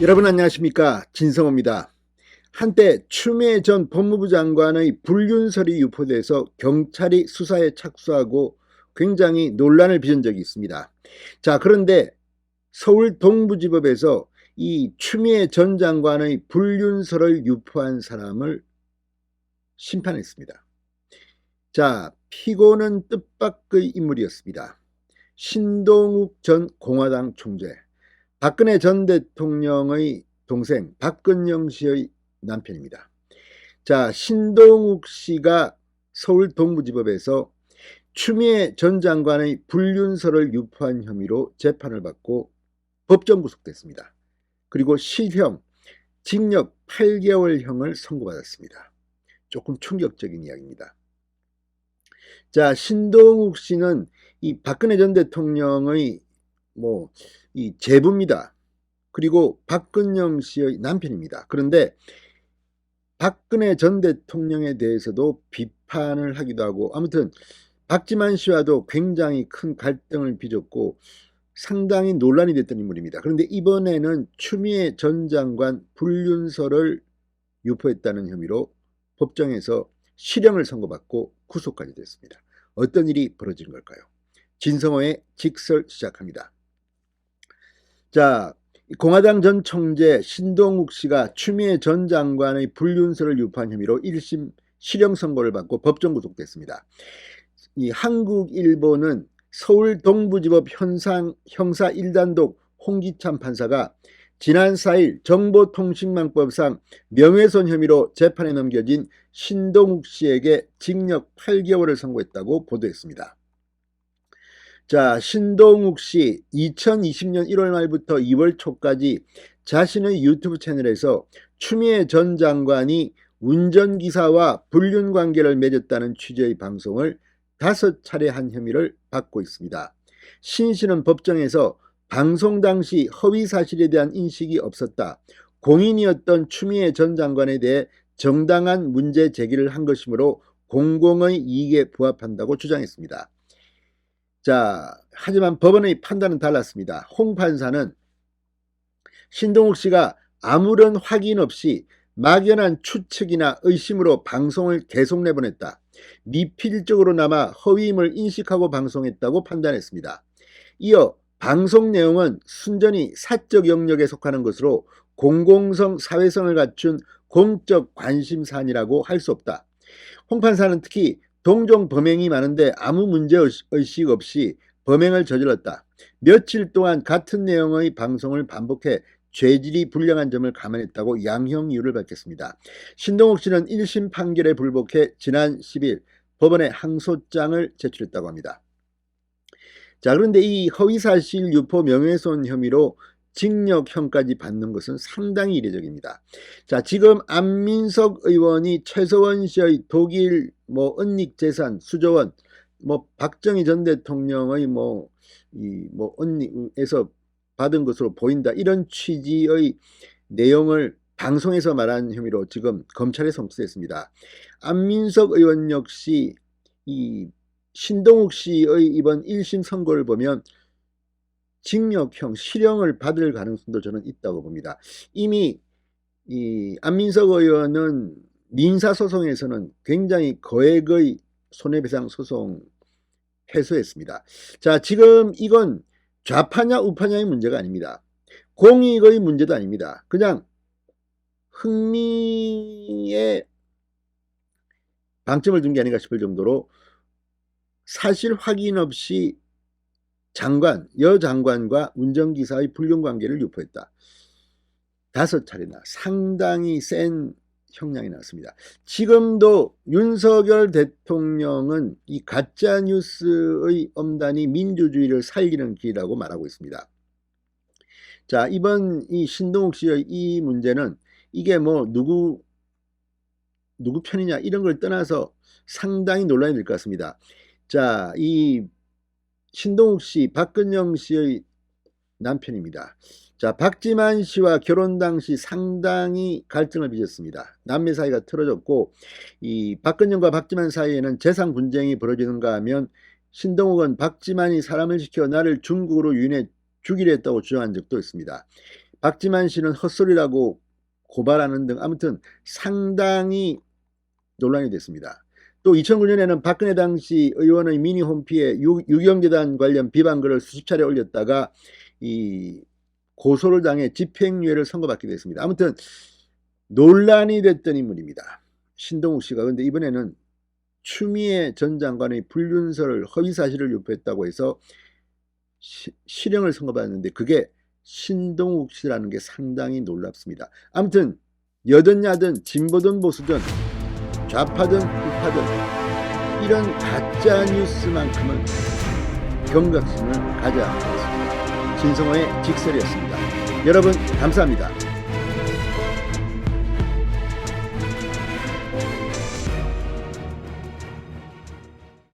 여러분 안녕하십니까, 진성호입니다. 한때 추미애 전 법무부 장관의 불륜설이 유포돼서 경찰이 수사에 착수하고 굉장히 논란을 빚은 적이 있습니다. 자, 그런데 서울 동부지법에서 이 추미애 전 장관의 불륜설을 유포한 사람을 심판했습니다. 자, 피고는 뜻밖의 인물이었습니다. 신동욱 전 공화당 총재, 박근혜 전 대통령의 동생 박근영 씨의 남편입니다. 자, 신동욱 씨가 서울 동부지법에서 추미애 전 장관의 불륜설을 유포한 혐의로 재판을 받고 법정 구속됐습니다. 그리고 실형, 징역 8개월형을 선고받았습니다. 조금 충격적인 이야기입니다. 자, 신동욱 씨는 이 박근혜 전 대통령의 이 제부입니다. 그리고 박근영 씨의 남편입니다. 그런데 박근혜 전 대통령에 대해서도 비판을 하기도 하고, 아무튼 박지만 씨와도 굉장히 큰 갈등을 빚었고 상당히 논란이 됐던 인물입니다. 그런데 이번에는 추미애 전 장관 불륜설을 유포했다는 혐의로 법정에서 실형을 선고받고 구속까지 됐습니다. 어떤 일이 벌어진 걸까요? 진성호의 직설 시작합니다. 자, 공화당 전 총재 신동욱 씨가 추미애 전 장관의 불륜설을 유포한 혐의로 1심 실형 선고를 받고 법정 구속됐습니다. 이 한국일보는 서울 동부지법 형사 1단독 홍기찬 판사가 지난 4일 정보통신망법상 명예훼손 혐의로 재판에 넘겨진 신동욱 씨에게 징역 8개월을 선고했다고 보도했습니다. 자, 신동욱 씨 2020년 1월 말부터 2월 초까지 자신의 유튜브 채널에서 추미애 전 장관이 운전기사와 불륜 관계를 맺었다는 취지의 방송을 5차례 한 혐의를 받고 있습니다. 신 씨는 법정에서 방송 당시 허위 사실에 대한 인식이 없었다, 공인이었던 추미애 전 장관에 대해 정당한 문제 제기를 한 것이므로 공공의 이익에 부합한다고 주장했습니다. 자, 하지만 법원의 판단은 달랐습니다. 홍 판사는 신동욱 씨가 아무런 확인 없이 막연한 추측이나 의심으로 방송을 계속 내보냈다, 미필적으로나마 허위임을 인식하고 방송했다고 판단했습니다. 이어 방송 내용은 순전히 사적 영역에 속하는 것으로 공공성, 사회성을 갖춘 공적 관심사안이라고 할 수 없다. 홍 판사는 특히 동종 범행이 많은데 아무 문제의식 없이 범행을 저질렀다, 며칠 동안 같은 내용의 방송을 반복해 죄질이 불량한 점을 감안했다고 양형 이유를 밝혔습니다. 신동욱 씨는 1심 판결에 불복해 지난 10일 법원에 항소장을 제출했다고 합니다. 자, 그런데 이 허위사실 유포 명예훼손 혐의로 징역형까지 받는 것은 상당히 이례적입니다. 자, 지금 안민석 의원이 최서원 씨의 독일 은닉 재산 수조원, 박정희 전 대통령의 언니에서 받은 것으로 보인다, 이런 취지의 내용을 방송에서 말한 혐의로 지금 검찰에 송치됐습니다. 안민석 의원 역시 이 신동욱 씨의 이번 1심 선고를 보면 징역형, 실형을 받을 가능성도 저는 있다고 봅니다. 이미 이 안민석 의원은 민사소송에서는 굉장히 거액의 손해배상 소송 패소했습니다. 자, 지금 이건 좌파냐 우파냐의 문제가 아닙니다. 공익의 문제도 아닙니다. 그냥 흥미에 방점을 둔 게 아닌가 싶을 정도로 사실 확인 없이 여 장관과 운전기사의 불륜 관계를 유포했다. 5차례나 상당히 센 형량이 나왔습니다. 지금도 윤석열 대통령은 이 가짜뉴스의 엄단이 민주주의를 살리는 길이라고 말하고 있습니다. 자, 이번 이 신동욱 씨의 이 문제는 이게 누구 편이냐 이런 걸 떠나서 상당히 논란이 될 것 같습니다. 자, 이 신동욱 씨, 박근영 씨의 남편입니다. 자, 박지만 씨와 결혼 당시 상당히 갈등을 빚었습니다. 남매 사이가 틀어졌고, 이 박근영과 박지만 사이에는 재산 분쟁이 벌어지는가 하면 신동욱은 박지만이 사람을 시켜 나를 중국으로 유인해 죽이려 했다고 주장한 적도 있습니다. 박지만 씨는 헛소리라고 고발하는 등 아무튼 상당히 논란이 됐습니다. 또 2009년에는 박근혜 당시 의원의 미니 홈피에 유경재단 관련 비방글을 수십 차례 올렸다가 이 고소를 당해 집행유예를 선고받게 됐습니다. 아무튼 논란이 됐던 인물입니다. 신동욱 씨가. 그런데 이번에는 추미애 전 장관의 불륜설을 허위사실을 유포했다고 해서 실형을 선고받았는데 그게 신동욱 씨라는 게 상당히 놀랍습니다. 아무튼 여든 야든 진보든 보수든 좌파든 우파든 이런 가짜 뉴스만큼은 경각심을 가져야 하겠습니다. 신성호의 직설이었습니다. 여러분 감사합니다.